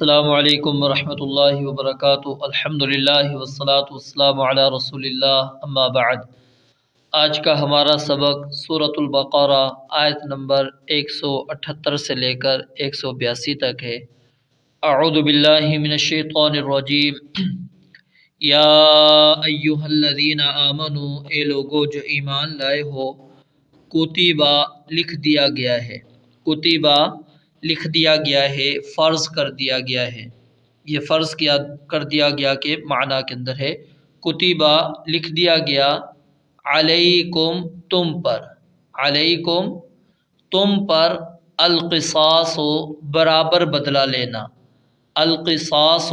السلام علیکم ورحمۃ اللہ وبرکاتہ۔ الحمدللہ والصلاۃ والسلام علی رسول اللہ، اما بعد۔ آج کا ہمارا سبق سورۃ البقرہ آیت نمبر 178 سے لے کر 182 تک ہے۔ اعوذ باللہ من الشیطان الرجیم۔ یا ایہا الذین آمنوا، اے لوگو جو ایمان لائے ہو، کتبہ لکھ دیا گیا ہے، کتبہ لکھ دیا گیا ہے، فرض کر دیا گیا ہے۔ یہ فرض کر دیا گیا کے معنی کے اندر ہے۔ کتبہ لکھ دیا گیا، علیکم تم پر، علیکم تم پر، القصاص برابر بدلہ لینا، القصاص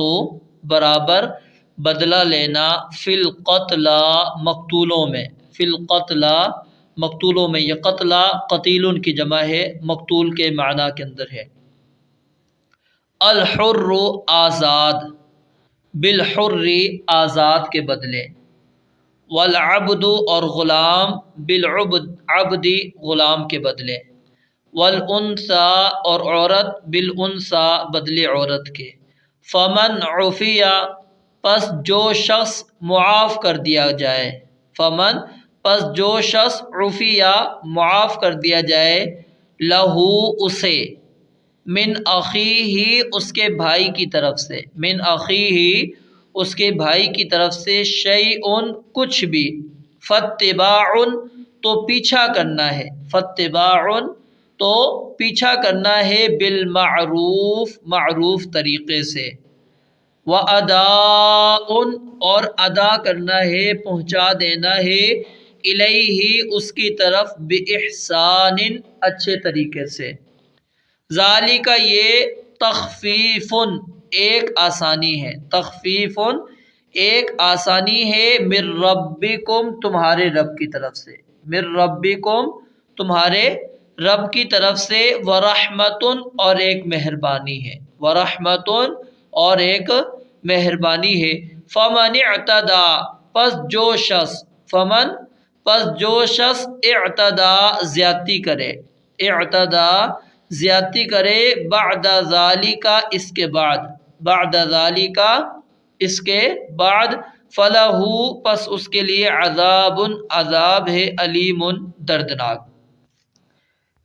برابر بدلہ لینا، فی القتلى مقتولوں میں، فی القتلى مقتولوں میں۔ یہ قتلہ قتیل کی جمع ہے، مقتول کے معنی کے اندر ہے۔ الحر آزاد، بالحر آزاد کے بدلے، والعبد اور غلام، بالعبد عبد غلام کے بدلے، والانثى اور عورت، بالانثى بدلے عورت کے۔ فمن عفی، پس جو شخص معاف کر دیا جائے، فمن پس جو شخص عفی معاف کر دیا جائے، لہو اسے، من اخیہ اس کے بھائی کی طرف سے، من اخیہ اس کے بھائی کی طرف سے، شیء کچھ بھی، فاتباع تو پیچھا کرنا ہے، فاتباع تو پیچھا کرنا ہے، بالمعروف معروف طریقے سے، وَأَدَاءٌ اور ادا کرنا ہے، پہنچا دینا ہے، الیہ اس کی طرف، بِإِحْسَانٍ اچھے طریقے سے۔ ذالک یہ، تخفیف ایک آسانی ہے، تخفیف ایک آسانی ہے، من ربکم تمہارے رب کی طرف سے، من ربکم تمہارے رب کی طرف سے، ورحمۃ اور ایک مہربانی ہے، ورحمۃ اور ایک مہربانی ہے۔ فمن اعتدی پس جو شخص، فمن پس جو شخص، اعتدی زیادتی کرے، اعتدی زیادتی کرے، بعد ذالک اس کے بعد، بعد ذالک اس کے بعد، فلہ پس اس کے لیے، عذاب عذاب ہے، علیم دردناک۔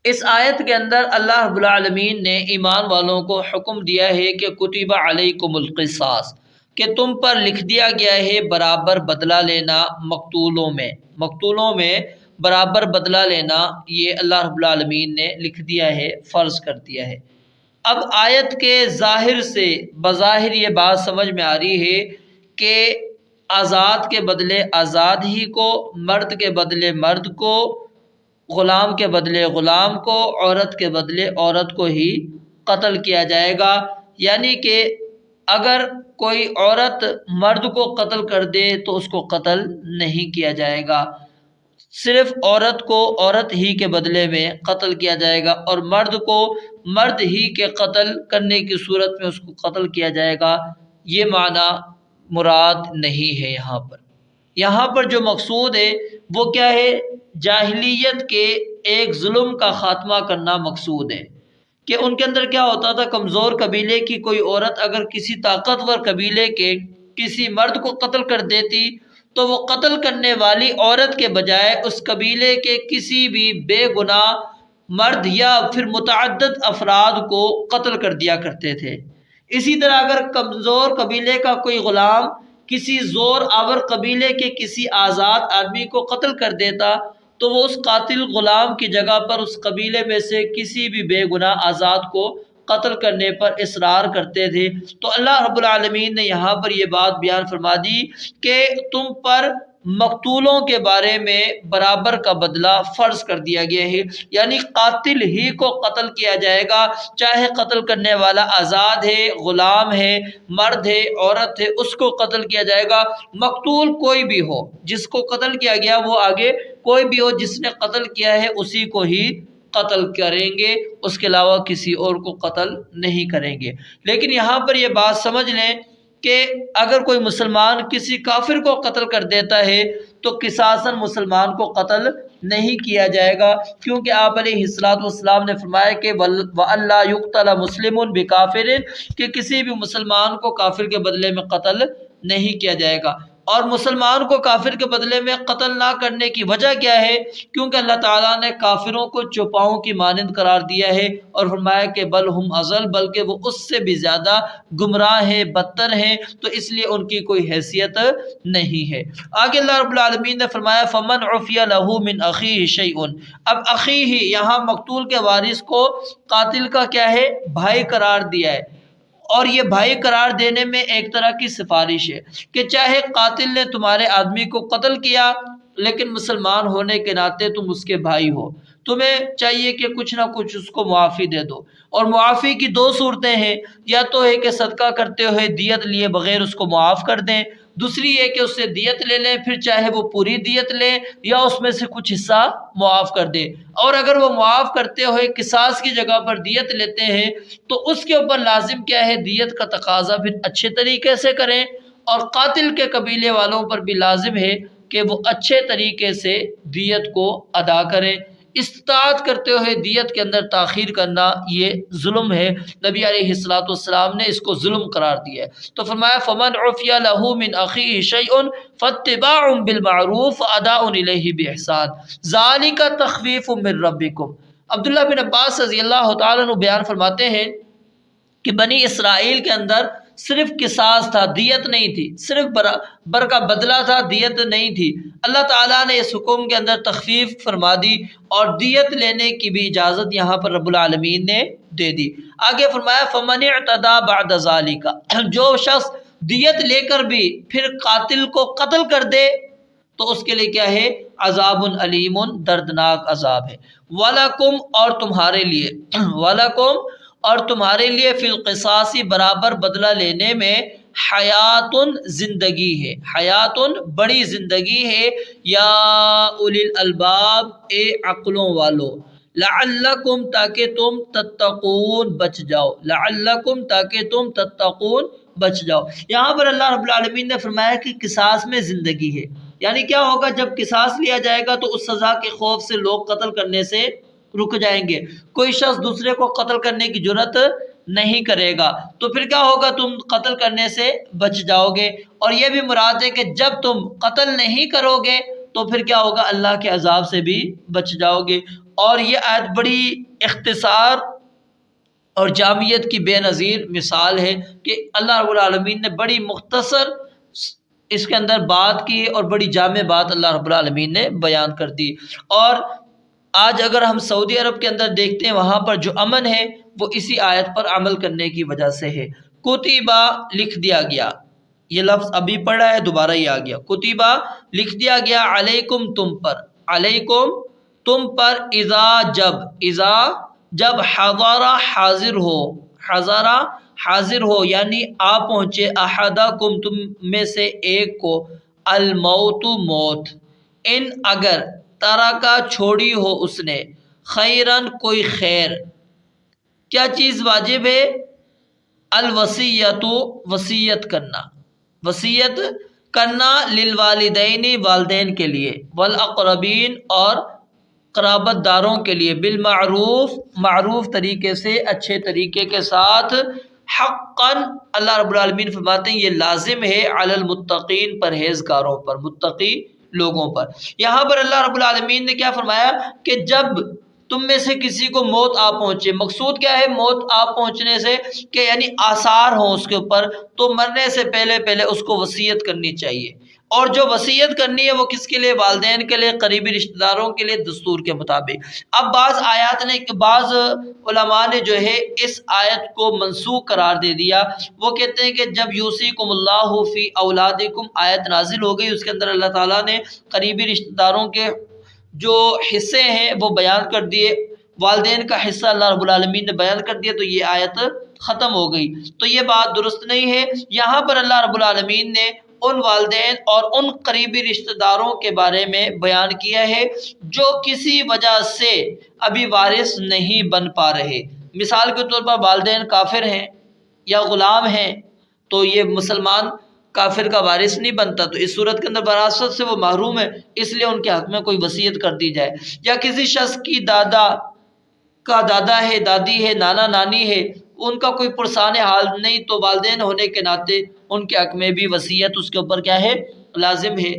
اس آیت کے اندر اللہ رب العالمین نے ایمان والوں کو حکم دیا ہے کہ کتب علیکم القصاص، کہ تم پر لکھ دیا گیا ہے برابر بدلہ لینا مقتولوں میں، مقتولوں میں برابر بدلہ لینا، یہ اللہ رب العالمین نے لکھ دیا ہے، فرض کر دیا ہے۔ اب آیت کے ظاہر سے، بظاہر یہ بات سمجھ میں آ رہی ہے کہ آزاد کے بدلے آزاد ہی کو، مرد کے بدلے مرد کو، غلام کے بدلے غلام کو، عورت کے بدلے عورت کو ہی قتل کیا جائے گا۔ یعنی کہ اگر کوئی عورت مرد کو قتل کر دے تو اس کو قتل نہیں کیا جائے گا، صرف عورت کو عورت ہی کے بدلے میں قتل کیا جائے گا، اور مرد کو مرد ہی کے قتل کرنے کی صورت میں اس کو قتل کیا جائے گا۔ یہ معنی مراد نہیں ہے یہاں پر۔ یہاں پر جو مقصود ہے وہ کیا ہے؟ جاہلیت کے ایک ظلم کا خاتمہ کرنا مقصود ہے، کہ ان کے اندر کیا ہوتا تھا، کمزور قبیلے کی کوئی عورت اگر کسی طاقتور قبیلے کے کسی مرد کو قتل کر دیتی تو وہ قتل کرنے والی عورت کے بجائے اس قبیلے کے کسی بھی بے گناہ مرد یا پھر متعدد افراد کو قتل کر دیا کرتے تھے۔ اسی طرح اگر کمزور قبیلے کا کوئی غلام کسی زور آور قبیلے کے کسی آزاد آدمی کو قتل کر دیتا تو وہ اس قاتل غلام کی جگہ پر اس قبیلے میں سے کسی بھی بے گناہ آزاد کو قتل کرنے پر اصرار کرتے تھے۔ تو اللہ رب العالمین نے یہاں پر یہ بات بیان فرما دی کہ تم پر مقتولوں کے بارے میں برابر کا بدلہ فرض کر دیا گیا ہے، یعنی قاتل ہی کو قتل کیا جائے گا، چاہے قتل کرنے والا آزاد ہے، غلام ہے، مرد ہے، عورت ہے، اس کو قتل کیا جائے گا۔ مقتول کوئی بھی ہو، جس کو قتل کیا گیا وہ آگے کوئی بھی ہو، جس نے قتل کیا ہے اسی کو ہی قتل کریں گے، اس کے علاوہ کسی اور کو قتل نہیں کریں گے۔ لیکن یہاں پر یہ بات سمجھ لیں کہ اگر کوئی مسلمان کسی کافر کو قتل کر دیتا ہے تو قصاصاً مسلمان کو قتل نہیں کیا جائے گا، کیونکہ آپ علیہ السلام نے فرمایا کہ وَأَلَّا يُقْتَلَ مُسْلِمٌ بِكَافِرٍ، کہ کسی بھی مسلمان کو کافر کے بدلے میں قتل نہیں کیا جائے گا۔ اور مسلمان کو کافر کے بدلے میں قتل نہ کرنے کی وجہ کیا ہے؟ کیونکہ اللہ تعالیٰ نے کافروں کو چوپاؤں کی مانند قرار دیا ہے اور فرمایا کہ بل ہم اضل، بلکہ وہ اس سے بھی زیادہ گمراہ ہیں، بدتر ہیں، تو اس لیے ان کی کوئی حیثیت نہیں ہے۔ آگے اللہ رب العالمین نے فرمایا فمن عفی لہ من اخیہ شیء، اب اخیہ یہاں مقتول کے وارث کو قاتل کا کیا ہے؟ بھائی قرار دیا ہے، اور یہ بھائی قرار دینے میں ایک طرح کی سفارش ہے کہ چاہے قاتل نے تمہارے آدمی کو قتل کیا لیکن مسلمان ہونے کے ناطے تم اس کے بھائی ہو، تمہیں چاہیے کہ کچھ نہ کچھ اس کو معافی دے دو۔ اور معافی کی دو صورتیں ہیں، یا تو ہے کہ صدقہ کرتے ہوئے دیت لیے بغیر اس کو معاف کر دیں، دوسری یہ کہ اس سے دیت لے لیں، پھر چاہے وہ پوری دیت لیں یا اس میں سے کچھ حصہ معاف کر دیں۔ اور اگر وہ معاف کرتے ہوئے قصاص کی جگہ پر دیت لیتے ہیں تو اس کے اوپر لازم کیا ہے؟ دیت کا تقاضا پھر اچھے طریقے سے کریں، اور قاتل کے قبیلے والوں پر بھی لازم ہے کہ وہ اچھے طریقے سے دیت کو ادا کریں۔ استطاعت کرتے ہوئے دیت کے اندر تاخیر کرنا یہ ظلم ہے، نبی علیہ السلام نے اس کو ظلم قرار دیا ہے۔ تو فرمایا فمن عفی لہ من اخیہ شیء فاتباع بالمعروف واداء الیہ باحسان ذلک تخفیف من ربکم۔ عبداللہ بن عباس رضی اللہ تعالیٰ عنہ بیان فرماتے ہیں کہ بنی اسرائیل کے اندر صرف قصاص تھا، دیت نہیں تھی، صرف برابر کا بدلہ تھا، دیت نہیں تھی۔ اللہ تعالیٰ نے اس حکم کے اندر تخفیف فرما دی اور دیت لینے کی بھی اجازت یہاں پر رب العالمین نے دے دی۔ آگے فرمایا فمن اعتدی بعد ذلک، جو شخص دیت لے کر بھی پھر قاتل کو قتل کر دے تو اس کے لیے کیا ہے؟ عذاب علیم، دردناک عذاب ہے۔ وَلَكُمْ، اور تمہارے لیے، وَلَكُمْ، اور تمہارے لیے فی القصاص، برابر بدلہ لینے میں، حیاتن، زندگی ہے، حیاتن، بڑی زندگی ہے، یا اولی الالباب، اے عقلوں والو، لعلکم، تاکہ تم تتقون، بچ جاؤ، لعلکم، تاکہ تم تتقون، بچ جاؤ۔ یہاں پر اللہ رب العالمین نے فرمایا کہ قصاص میں زندگی ہے، یعنی کیا ہوگا؟ جب قصاص لیا جائے گا تو اس سزا کے خوف سے لوگ قتل کرنے سے رک جائیں گے، کوئی شخص دوسرے کو قتل کرنے کی جرات نہیں کرے گا، تو پھر کیا ہوگا؟ تم قتل کرنے سے بچ جاؤ گے۔ اور یہ بھی مراد ہے کہ جب تم قتل نہیں کرو گے تو پھر کیا ہوگا؟ اللہ کے عذاب سے بھی بچ جاؤ گے۔ اور یہ آیت بڑی اختصار اور جامعیت کی بے نظیر مثال ہے کہ اللہ رب العالمین نے بڑی مختصر اس کے اندر بات کی اور بڑی جامع بات اللہ رب العالمین نے بیان کر دی۔ اور آج اگر ہم سعودی عرب کے اندر دیکھتے ہیں، وہاں پر جو امن ہے وہ اسی آیت پر عمل کرنے کی وجہ سے ہے۔ کتبہ، لکھ دیا گیا، یہ لفظ ابھی پڑھا ہے، دوبارہ ہی آ گیا، کتبہ، لکھ دیا گیا، علیکم، تم پر، علیکم، تم پر، اذا، جب حضر، حاضر ہو، حضر، حاضر ہو، یعنی آ پہنچے، احدکم، تم میں سے ایک کو، الموت، موت، ان، اگر، ترکا، چھوڑی ہو اس نے، خیرن، کوئی خیر، کیا چیز واجب ہے؟ الوصیت، وصیت کرنا، وصیت کرنا، للوالدین، والدین کے لیے، والاقربین، اور قرابت داروں کے لیے، بالمعروف، معروف طریقے سے، اچھے طریقے کے ساتھ، حقا، اللہ رب العالمین فرماتے ہیں یہ لازم ہے، علی المتقین، پرہیزگاروں پر، متقی لوگوں پر۔ یہاں پر اللہ رب العالمین نے کیا فرمایا کہ جب تم میں سے کسی کو موت آ پہنچے، مقصود کیا ہے موت آ پہنچنے سے؟ کہ یعنی آثار ہوں اس کے اوپر، تو مرنے سے پہلے اس کو وصیت کرنی چاہیے۔ اور جو وصیت کرنی ہے وہ کس کے لیے؟ والدین کے لیے، قریبی رشتہ داروں کے لیے، دستور کے مطابق۔ اب بعض آیات نے، بعض علماء نے جو ہے اس آیت کو منسوخ قرار دے دیا، وہ کہتے ہیں کہ جب یوصیکم اللہ فی اولادکم آیت نازل ہو گئی، اس کے اندر اللہ تعالیٰ نے قریبی رشتہ داروں کے جو حصے ہیں وہ بیان کر دیے، والدین کا حصہ اللہ رب العالمین نے بیان کر دیا، تو یہ آیت ختم ہو گئی۔ تو یہ بات درست نہیں ہے۔ یہاں پر اللہ رب العالمین نے ان والدین اور ان قریبی رشتہ داروں کے بارے میں بیان کیا ہے جو کسی وجہ سے ابھی وارث نہیں بن پا رہے۔ مثال کے طور پر والدین کافر ہیں یا غلام ہیں، تو یہ مسلمان کافر کا وارث نہیں بنتا، تو اس صورت کے اندر وراثت سے وہ محروم ہے، اس لیے ان کے حق میں کوئی وصیت کر دی جائے۔ یا کسی شخص کی دادا کا دادا ہے، دادی ہے، نانا نانی ہے، ان کا کوئی پرسان حال نہیں، تو والدین ہونے کے ناطے ان کے حق میں بھی وصیت اس کے اوپر کیا ہے؟ لازم ہے۔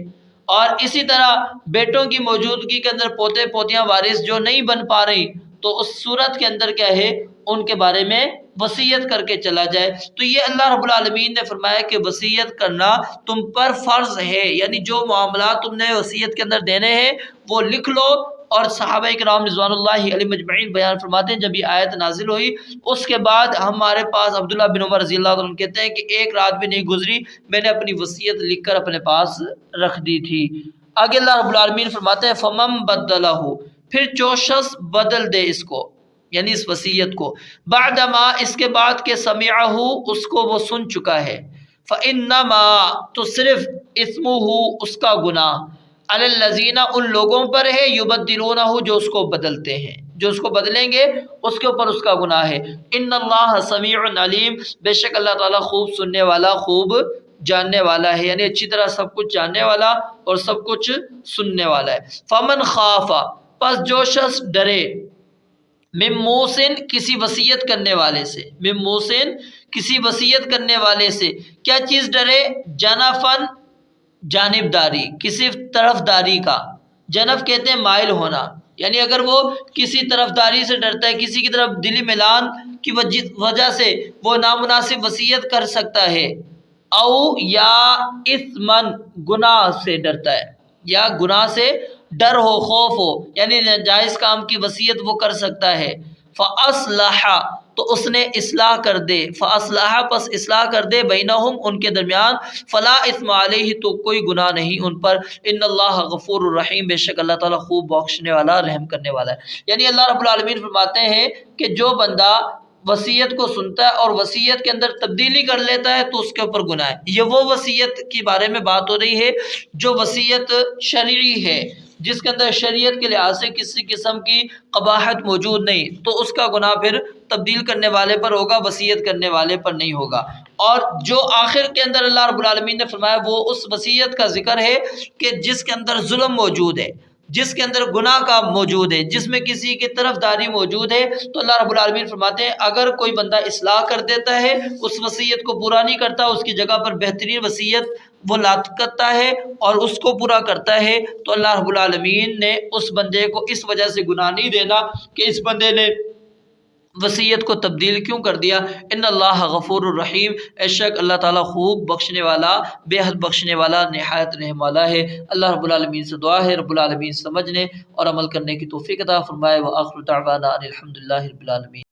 اور اسی طرح بیٹوں کی موجودگی کے اندر پوتے پوتیاں وارث جو نہیں بن پا رہی، تو اس صورت کے اندر کیا ہے؟ ان کے بارے میں وصیت کر کے چلا جائے۔ تو یہ اللہ رب العالمین نے فرمایا کہ وصیت کرنا تم پر فرض ہے، یعنی جو معاملات تم نے وصیت کے اندر دینے ہیں وہ لکھ لو۔ اور صحابہ کرام رضوان اللہ علیہم اجمعین بیان فرماتے ہیں جب یہ آیت نازل ہوئی اس کے بعد ہمارے پاس عبداللہ بن عمر رضی اللہ عنہ کہتے ہیں کہ ایک رات بھی نہیں گزری میں نے اپنی وصیت لکھ کر اپنے پاس رکھ دی تھی۔ آگے اللہ رب العالمین فرماتے ہیں فَمَن بَدَّلَهُ، پھر جو شخص بدل دے اس کو، یعنی اس وصیت کو، بعدما اس کے بعد کہ سمعہ اس کو وہ سن چکا ہے، فَإِنَّمَا تو صرف اسمہ اس کا گناہ، علی الذین ان لوگوں پر ہے، یبدلونہ جو اس کو بدلتے ہیں، جو اس کو بدلیں گے اس کے اوپر اس کا گناہ ہے۔ ان اللہ سمیع علیم، بے شک اللہ تعالیٰ خوب سننے والا خوب جاننے والا ہے، یعنی اچھی طرح سب کچھ جاننے والا اور سب کچھ سننے والا ہے۔ فمن خاف، پس جو شخص ڈرے، من موسن کسی وصیت کرنے والے سے، من موسن کسی وصیت کرنے والے سے، کیا چیز ڈرے؟ جنفن جانبداری، کسی طرف داری کا، جنف کہتے ہیں مائل ہونا، یعنی اگر وہ کسی طرف داری سے ڈرتا ہے، کسی کی طرف دلی میلان کی وجہ سے وہ نامناسب وصیت کر سکتا ہے، او یا اثمن گناہ سے ڈرتا ہے، یا گناہ سے ڈر ہو، خوف ہو، یعنی ناجائز کام کی وصیت وہ کر سکتا ہے، فاصلح تو اس نے اصلاح کر دے، فاصلح پس اصلاح کر دے، بینہم ان کے درمیان، فلا اثم علیہ تو کوئی گناہ نہیں ان پر، ان اللہ غفور الرحیم بے شک اللہ تعالیٰ خوب بخشنے والا رحم کرنے والا ہے۔ یعنی اللہ رب العالمین فرماتے ہیں کہ جو بندہ وصیت کو سنتا ہے اور وصیت کے اندر تبدیلی کر لیتا ہے تو اس کے اوپر گناہ ہے۔ یہ وہ وصیت کے بارے میں بات ہو رہی ہے جو وصیت شرعی ہے، جس کے اندر شریعت کے لحاظ سے کسی قسم کی قباحت موجود نہیں، تو اس کا گناہ پھر تبدیل کرنے والے پر ہوگا، وصیت کرنے والے پر نہیں ہوگا۔ اور جو آخر کے اندر اللہ رب العالمین نے فرمایا وہ اس وصیت کا ذکر ہے کہ جس کے اندر ظلم موجود ہے، جس کے اندر گناہ کا موجود ہے، جس میں کسی کی طرف داری موجود ہے، تو اللہ رب العالمین فرماتے ہیں اگر کوئی بندہ اصلاح کر دیتا ہے، اس وصیت کو پورا نہیں کرتا، اس کی جگہ پر بہترین وصیت وہ لاحق کرتا ہے اور اس کو پورا کرتا ہے، تو اللہ رب العالمین نے اس بندے کو اس وجہ سے گناہ نہیں دینا کہ اس بندے نے وصیت کو تبدیل کیوں کر دیا۔ ان اللہ غفور الرحیم، بے شک اللہ تعالیٰ خوب بخشنے والا، بے حد بخشنے والا، نہایت رحم والا ہے۔ اللہ رب العالمین سے دعا ہے رب العالمین سمجھنے اور عمل کرنے کی توفیق عطا فرمائے۔ وآخر دعوانا ان الحمد للہ رب العالمین۔